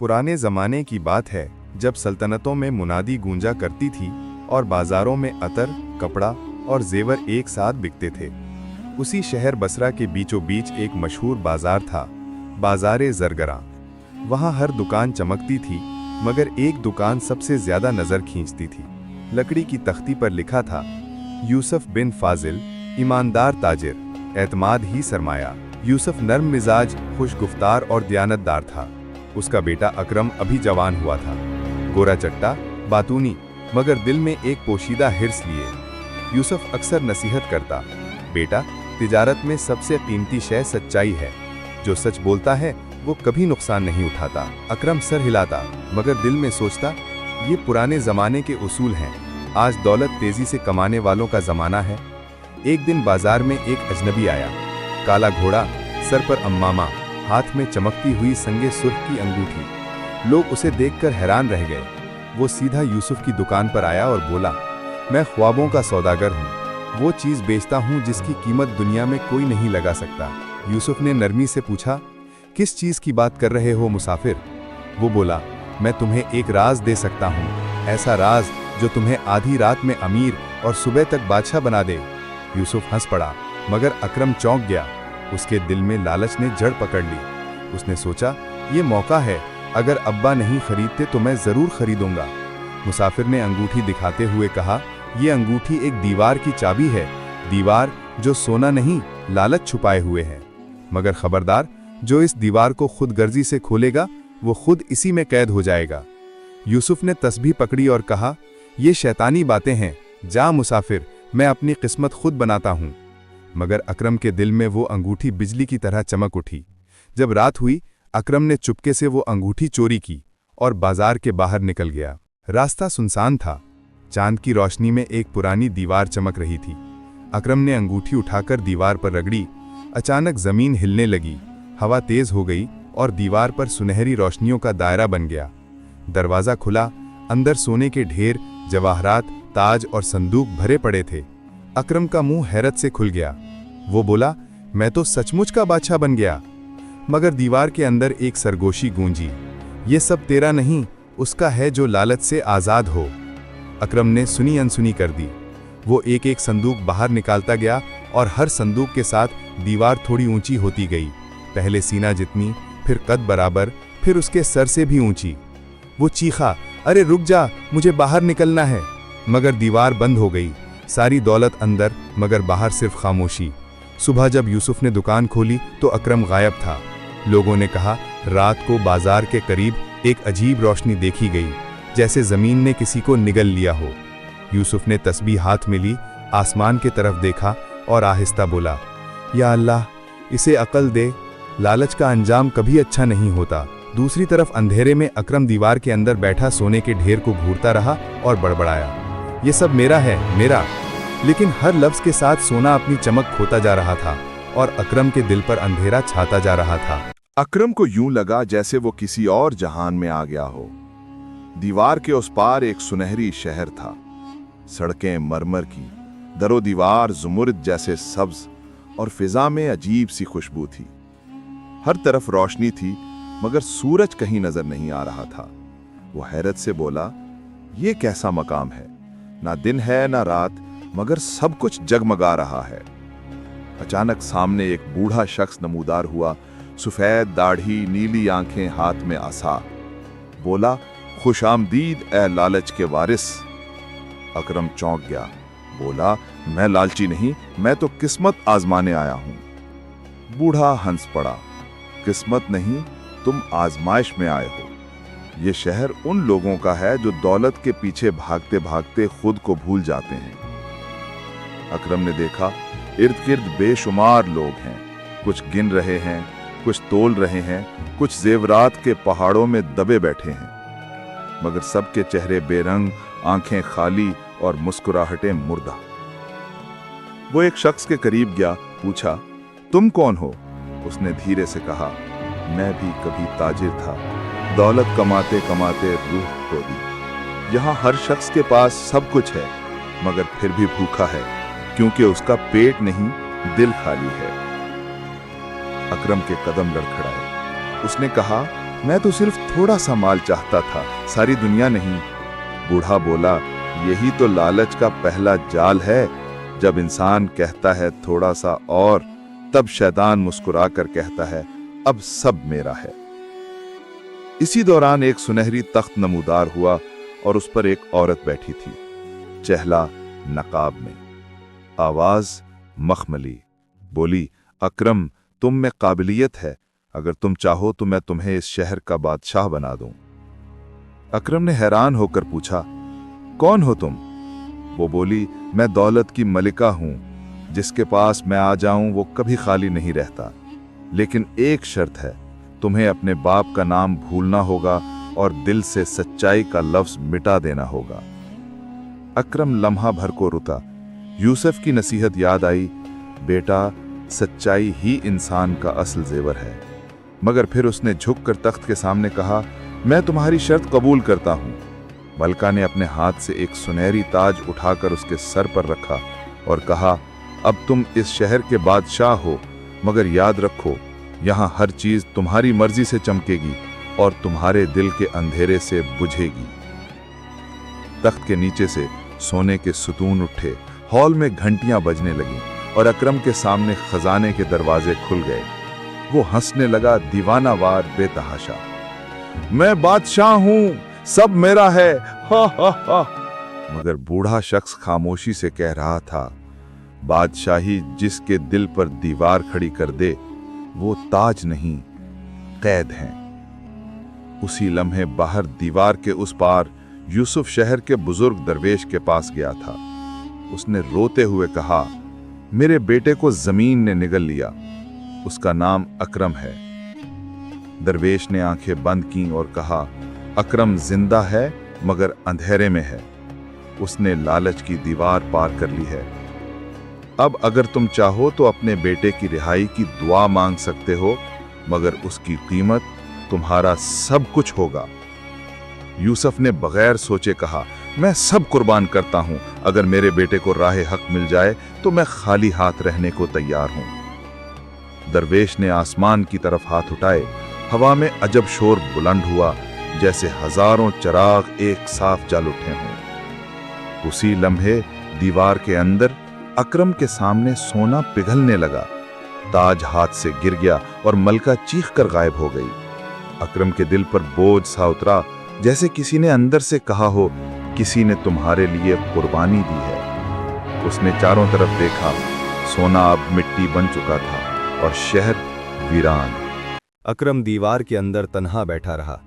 पुराने ज़माने की बात है जब सल्तनतों में मुनादी गूंजा करती थी और बाजारों में अतर, कपड़ा और जेवर एक साथ बिकते थे। उसी शहर बसरा के बीचों बीच एक मशहूर बाजार था, बाजारे ज़रगरा। वहाँ हर दुकान चमकती थी, मगर एक दुकान सबसे ज़्यादा नज़र खींचती थी। लकड़ी की तख्ती पर लिखा था, यूसुफ बिन फाजिल, ईमानदार ताजिर, एतमाद ही सरमाया। यूसुफ नर्म मिजाज, खुश गुफ्तार और दयानतदार था। उसका बेटा अकरम अभी जवान हुआ था, गोरा चट्टा, बातूनी, मगर दिल में एक पोशीदा हिर्स लिए। यूसुफ अक्सर नसीहत करता, बेटा, तिजारत में सबसे कीमती शय सच्चाई है। जो सच बोलता है वो कभी नुकसान नहीं उठाता। अकरम सर हिलाता, मगर दिल में सोचता, ये पुराने ज़माने के उसूल हैं। आज दौलत तेजी से कमाने वालों का ज़माना है। एक दिन बाजार में एक अजनबी आया, काला घोड़ा, सर पर अम्मामा, हाथ में चमकती हुई संगे सुर्ख की अंगूठी। लोग उसे देखकर हैरान रह गए। वो सीधा यूसुफ की दुकान पर आया और बोला, मैं ख्वाबों का सौदागर हूँ। वो चीज़ बेचता हूँ जिसकी कीमत दुनिया में कोई नहीं लगा सकता। यूसुफ ने नरमी से पूछा, किस चीज़ की बात कर रहे हो मुसाफिर? वो बोला, मैं तुम्हें एक राज दे सकता हूँ, ऐसा राज जो तुम्हें आधी रात में अमीर और सुबह तक बादशाह बना दे। यूसुफ हंस पड़ा, मगर अकरम चौंक गया। उसके दिल में लालच ने जड़ पकड़ ली। उसने सोचा, ये मौका है, अगर अब्बा नहीं खरीदते तो मैं ज़रूर खरीदूंगा। मुसाफिर ने अंगूठी दिखाते हुए कहा, ये अंगूठी एक दीवार की चाबी है, दीवार जो सोना नहीं लालच छुपाए हुए है। मगर खबरदार, जो इस दीवार को खुद गर्जी से खोलेगा वो खुद इसी में कैद हो जाएगा। यूसुफ ने तस्बीह पकड़ी और कहा, ये शैतानी बातें हैं, जा मुसाफिर, मैं अपनी किस्मत खुद बनाता हूँ। मगर अकरम के दिल में वो अंगूठी बिजली की तरह चमक उठी। जब रात हुई, अकरम ने चुपके से वो अंगूठी चोरी की और बाजार के बाहर निकल गया। रास्ता सुनसान था। चांद की रोशनी में एक पुरानी दीवार चमक रही थी। अकरम ने अंगूठी उठाकर दीवार पर रगड़ी। अचानक जमीन हिलने लगी, हवा तेज हो गई और दीवार पर सुनहरी रोशनियों का दायरा बन गया। दरवाज़ा खुला, अंदर सोने के ढेर, जवाहरात, ताज और संदूक भरे पड़े थे। अकरम का मुंह हैरत से खुल गया। वो बोला, मैं तो सचमुच का बादशाह बन गया। मगर दीवार के अंदर एक सरगोशी गूंजी, ये सब तेरा नहीं, उसका है जो लालच से आज़ाद हो। अकरम ने सुनी अनसुनी कर दी। वो एक एक संदूक बाहर निकालता गया और हर संदूक के साथ दीवार थोड़ी ऊंची होती गई। पहले सीना जितनी, फिर कद बराबर, फिर उसके सर से भी ऊंची। वो चीखा, अरे रुक जा, मुझे बाहर निकलना है। मगर दीवार बंद हो गई। सारी दौलत अंदर, मगर बाहर सिर्फ खामोशी। सुबह जब यूसुफ ने दुकान खोली तो अकरम गायब था। लोगों ने कहा, रात को बाजार के करीब एक अजीब रोशनी देखी गई, जैसे जमीन ने किसी को निगल लिया हो। यूसुफ ने तस्बीह हाथ में ली, आसमान की तरफ देखा और आहिस्ता बोला, या अल्लाह, इसे अकल दे, लालच का अंजाम कभी अच्छा नहीं होता। दूसरी तरफ अंधेरे में अकरम दीवार के अंदर बैठा सोने के ढेर को घूरता रहा और बड़बड़ाया, ये सब मेरा है, मेरा। लेकिन हर लफ्ज के साथ सोना अपनी चमक खोता जा रहा था और अकरम के दिल पर अंधेरा छाता जा रहा था। अकरम को यूं लगा जैसे वो किसी और जहान में आ गया हो। दीवार के उस पार एक सुनहरी शहर था। सड़कें मरमर की, दरो दीवार जुमुर्द जैसे सब्ज और फिजा में अजीब सी खुशबू थी। हर तरफ रोशनी थी, मगर सूरज कहीं नजर नहीं आ रहा था। वो हैरत से बोला, ये कैसा मकाम है, ना दिन है ना रात, मगर सब कुछ जगमगा रहा है। अचानक सामने एक बूढ़ा शख्स नमूदार हुआ, सफेद दाढ़ी, नीली आंखें, हाथ में आसा। बोला, खुशामदीद ए लालच के वारिस। अकरम चौंक गया। बोला, मैं लालची नहीं, मैं तो किस्मत आजमाने आया हूं। बूढ़ा हंस पड़ा, किस्मत नहीं, तुम आजमाइश में आए हो। ये शहर उन लोगों का है जो दौलत के पीछे भागते भागते खुद को भूल जाते हैं। अकरम ने देखा, इर्द गिर्द बेशुमार लोग हैं। कुछ गिन रहे हैं, कुछ तोल रहे हैं, कुछ जेवरात के पहाड़ों में दबे बैठे हैं। मगर सबके चेहरे बेरंग, आंखें खाली और मुस्कुराहटें मुर्दा। वो एक शख्स के करीब गया, पूछा, तुम कौन हो? उसने धीरे से कहा, मैं भी कभी ताजिर था, दौलत कमाते कमाते रूह खो दी। यहाँ हर शख्स के पास सब कुछ है, मगर फिर भी भूखा है, क्योंकि उसका पेट नहीं, दिल खाली है। अकरम के कदम लड़खड़ाए। उसने कहा, मैं तो सिर्फ थोड़ा सा माल चाहता था, सारी दुनिया नहीं। बूढ़ा बोला, यही तो लालच का पहला जाल है। जब इंसान कहता है थोड़ा सा और, तब शैतान मुस्कुरा कर कहता है अब सब मेरा है। इसी दौरान एक सुनहरी तख्त नमूदार हुआ और उस पर एक औरत बैठी थी, चेहरा नकाब में, आवाज मखमली। बोली, अकरम, तुम में काबिलियत है, अगर तुम चाहो तो मैं तुम्हें इस शहर का बादशाह बना दूं। अकरम ने हैरान होकर पूछा, कौन हो तुम? वो बोली, मैं दौलत की मलिका हूं, जिसके पास मैं आ जाऊं वो कभी खाली नहीं रहता। लेकिन एक शर्त है, तुम्हें अपने बाप का नाम भूलना होगा और दिल से सच्चाई का लफ्ज मिटा देना होगा। अकरम लम्हा भर को रुका। यूसुफ की नसीहत याद आई, बेटा, सच्चाई ही इंसान का असल जेवर है। मगर फिर उसने झुककर तख्त के सामने कहा, मैं तुम्हारी शर्त कबूल करता हूं। मलका ने अपने हाथ से एक सुनहरी ताज उठाकर उसके सर पर रखा और कहा, अब तुम इस शहर के बादशाह हो, मगर याद रखो, यहाँ हर चीज तुम्हारी मर्जी से चमकेगी और तुम्हारे दिल के अंधेरे से बुझेगी। तख्त के नीचे से सोने के सुतून उठे, हॉल में घंटियां बजने लगीं और अकरम के सामने खजाने के दरवाजे खुल गए। वो हंसने लगा, दीवानावार बेतहाशा। मैं बादशाह हूं, सब मेरा है, हा हा हा। मगर बूढ़ा शख्स खामोशी से कह रहा था, बादशाही जिसके दिल पर दीवार खड़ी कर दे, वो ताज नहीं, कैद है। उसी लम्हे बाहर दीवार के उस पार यूसुफ शहर के बुजुर्ग दरवेश के पास गया था। उसने रोते हुए कहा, मेरे बेटे को जमीन ने निगल लिया, उसका नाम अकरम है। दरवेश ने आंखें बंद की और कहा, अकरम जिंदा है मगर अंधेरे में है, उसने लालच की दीवार पार कर ली है। अब अगर तुम चाहो तो अपने बेटे की रिहाई की दुआ मांग सकते हो, मगर उसकी कीमत तुम्हारा सब कुछ होगा। यूसुफ ने बगैर सोचे कहा, मैं सब कुर्बान करता हूं, अगर मेरे बेटे को राह हक मिल जाए तो मैं खाली हाथ रहने को तैयार हूं। दरवेश ने आसमान की तरफ हाथ उठाए, हवा में अजब शोर बुलंद हुआ, जैसे हजारों चिराग एक साथ जल उठे हों। उसी लम्हे दीवार के अंदर अकरम के सामने सोना पिघलने लगा, ताज हाथ से गिर गया और मलका चीख कर गायब हो गई। अकरम के दिल पर बोझ सा उतरा, जैसे किसी ने अंदर से कहा हो, किसी ने तुम्हारे लिए कुर्बानी दी है। उसने चारों तरफ देखा, सोना अब मिट्टी बन चुका था और शहर वीरान। अकरम दीवार के अंदर तन्हा बैठा रहा,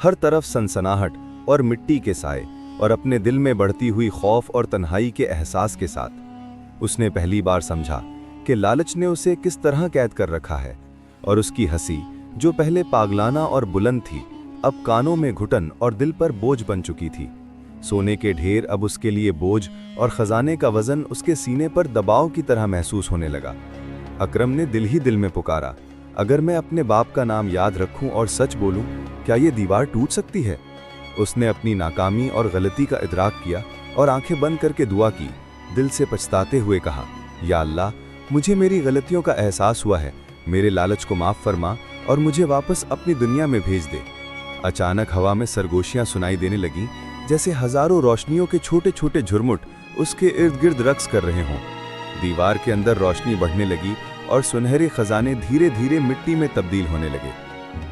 हर तरफ सनसनाहट और मिट्टी के साए और अपने दिल में बढ़ती हुई खौफ और तन्हाई के एहसास के साथ। उसने पहली बार समझा कि लालच ने उसे किस तरह कैद कर रखा है, और उसकी हंसी जो पहले पागलाना और बुलंद थी, अब कानों में घुटन और दिल पर बोझ बन चुकी थी। सोने के ढेर अब उसके लिए बोझ और खजाने का वजन उसके सीने पर दबाव की तरह महसूस होने लगा। अकरम ने दिल ही दिल में पुकारा, अगर मैं अपने बाप का नाम याद रखूं और सच बोलूं, क्या ये दीवार टूट सकती है? उसने अपनी नाकामी और गलती का इदराक किया और आंखें बंद करके दुआ की, दिल से पछताते हुए कहा, या अल्लाह, मुझे मेरी गलतियों का एहसास हुआ है, मेरे लालच को माफ फरमा और मुझे वापस अपनी दुनिया में भेज दे। अचानक हवा में सरगोशियां सुनाई देने लगीं, जैसे हजारों रोशनियों के छोटे छोटे झुरमुट उसके इर्द गिर्द रक्स कर रहे हों। दीवार के अंदर रोशनी बढ़ने लगी और सुनहरे खजाने धीरे धीरे मिट्टी में तब्दील होने लगे।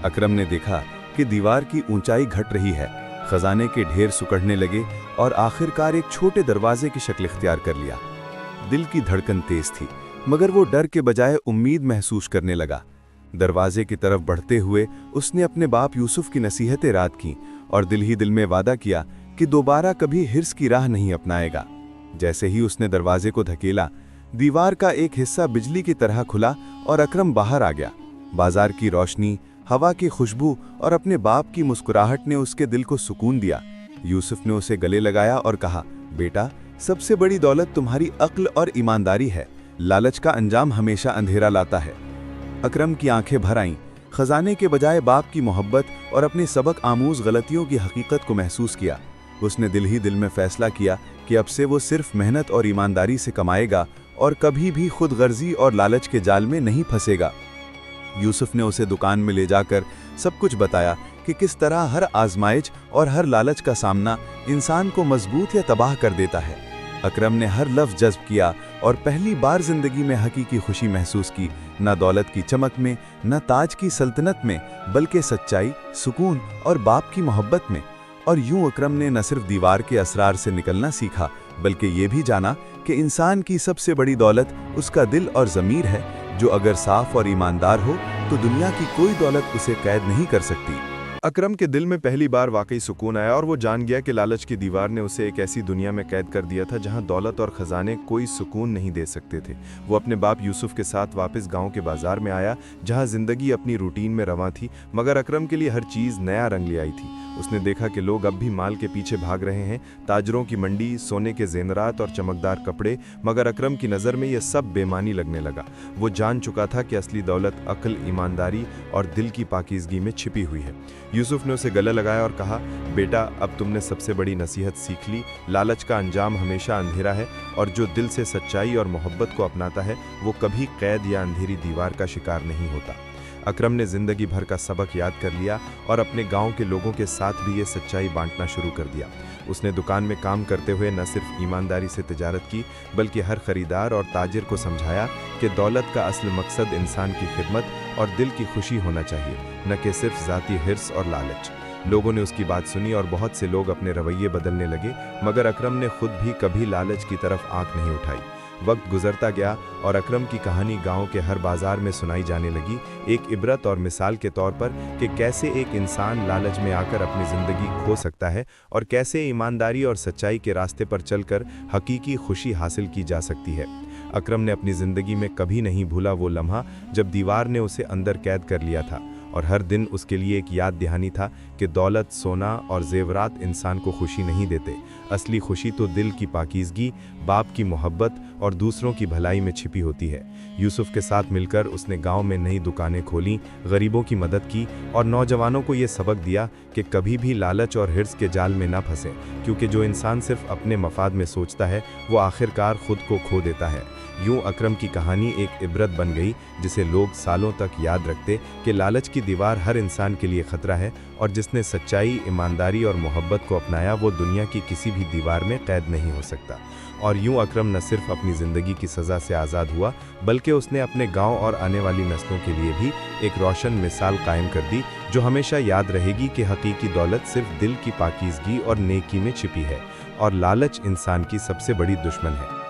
अकरम ने देखा कि दीवार की ऊंचाई घट रही है, खजाने के ढेर सुकड़ने लगे और आखिरकार एक छोटे दरवाजे की शक्ल इख्तियार कर लिया। दिल की धड़कन तेज थी, मगर वो डर के बजाय उम्मीद महसूस करने लगा। दरवाजे की तरफ बढ़ते हुए उसने अपने बाप यूसुफ की नसीहतें याद की और दिल ही दिल में वादा किया कि दोबारा कभी हिर्स की राह नहीं अपनाएगा। जैसे ही उसने दरवाजे को धकेला, दीवार का एक हिस्सा बिजली की तरह खुला और अकरम बाहर आ गया। बाजार की रोशनी, हवा की खुशबू और अपने बाप की मुस्कुराहट ने उसके दिल को सुकून दिया। यूसुफ ने उसे गले लगाया और कहा, बेटा, सबसे बड़ी दौलत तुम्हारी अक्ल और ईमानदारी है, लालच का अंजाम हमेशा अंधेरा लाता है। अकरम की आंखें भर आईं, खजाने के बजाय बाप की मोहब्बत और अपनी सबक आमूज गलतियों की हकीकत को महसूस किया। उसने दिल ही दिल में फैसला किया कि अब से वो सिर्फ मेहनत और ईमानदारी से कमाएगा और कभी भी खुद गर्जी और लालच के जाल में नहीं फंसेगा। यूसुफ ने उसे दुकान में ले जाकर सब कुछ बताया कि किस तरह हर आजमाइश और हर लालच का सामना इंसान को मजबूत या तबाह कर देता है। अकरम ने हर लफ्ज़ जज्ब किया और पहली बार जिंदगी में हकीकी खुशी महसूस की, न दौलत की चमक में, न ताज की सल्तनत में, बल्कि सच्चाई, सुकून और बाप की मोहब्बत में। और यूं अकरम ने न सिर्फ दीवार के असरार से निकलना सीखा, बल्कि ये भी जाना कि इंसान की सबसे बड़ी दौलत उसका दिल और ज़मीर है, जो अगर साफ और ईमानदार हो तो दुनिया की कोई दौलत उसे कैद नहीं कर सकती। अकरम के दिल में पहली बार वाकई सुकून आया और वो जान गया कि लालच की दीवार ने उसे एक ऐसी दुनिया में कैद कर दिया था जहां दौलत और खजाने कोई सुकून नहीं दे सकते थे। वो अपने बाप यूसुफ के साथ वापस गांव के बाजार में आया, जहां जिंदगी अपनी रूटीन में रवां थी, मगर अकरम के लिए हर चीज़ नया रंग ले आई थी। उसने देखा कि लोग अब भी माल के पीछे भाग रहे हैं, ताजरों की मंडी, सोने के जेवरात और चमकदार कपड़े, मगर अकरम की नज़र में यह सब बेमानी लगने लगा। वो जान चुका था कि असली दौलत अक्ल, ईमानदारी और दिल की पाकीज़गी में छिपी हुई है। यूसुफ ने उसे गले लगाया और कहा, बेटा, अब तुमने सबसे बड़ी नसीहत सीख ली। लालच का अंजाम हमेशा अंधेरा है, और जो दिल से सच्चाई और मोहब्बत को अपनाता है वो कभी कैद या अंधेरी दीवार का शिकार नहीं होता। अकरम ने जिंदगी भर का सबक याद कर लिया और अपने गांव के लोगों के साथ भी ये सच्चाई बांटना शुरू कर दिया। उसने दुकान में काम करते हुए न सिर्फ ईमानदारी से तिजारत की, बल्कि हर खरीदार और ताजिर को समझाया कि दौलत का असल मकसद इंसान की खिदमत और दिल की खुशी होना चाहिए, न कि सिर्फ ज़ाती हिर्स और लालच। लोगों ने उसकी बात सुनी और बहुत से लोग अपने रवैये बदलने लगे, मगर अकरम ने खुद भी कभी लालच की तरफ आंख नहीं उठाई। वक्त गुजरता गया और अकरम की कहानी गांव के हर बाजार में सुनाई जाने लगी, एक इबरत और मिसाल के तौर पर कि कैसे एक इंसान लालच में आकर अपनी ज़िंदगी खो सकता है और कैसे ईमानदारी और सच्चाई के रास्ते पर चलकर हकीकी खुशी हासिल की जा सकती है। अकरम ने अपनी ज़िंदगी में कभी नहीं भूला वो लम्हा जब दीवार ने उसे अंदर कैद कर लिया था, और हर दिन उसके लिए एक याद दहानी था कि दौलत, सोना और जेवरात इंसान को खुशी नहीं देते। असली खुशी तो दिल की पाकीज़गी, बाप की मोहब्बत और दूसरों की भलाई में छिपी होती है। यूसुफ के साथ मिलकर उसने गांव में नई दुकानें खोलीं, गरीबों की मदद की और नौजवानों को ये सबक दिया कि कभी भी लालच और हिर्स के जाल में ना फंसे, क्योंकि जो इंसान सिर्फ अपने मफाद में सोचता है वो आखिरकार खुद को खो देता है। यूं अकरम की कहानी एक इबरत बन गई, जिसे लोग सालों तक याद रखते कि लालच की दीवार हर इंसान के लिए खतरा है, और जिसने सच्चाई, ईमानदारी और मोहब्बत को अपनाया वो दुनिया की किसी भी दीवार में कैद नहीं हो सकता। और यूं अकरम न सिर्फ अपनी ज़िंदगी की सज़ा से आज़ाद हुआ, बल्कि उसने अपने गांव और आने वाली नस्लों के लिए भी एक रोशन मिसाल कायम कर दी, जो हमेशा याद रहेगी कि हकीकी दौलत सिर्फ दिल की पाकीज़गी और नेकी में छिपी है, और लालच इंसान की सबसे बड़ी दुश्मन है।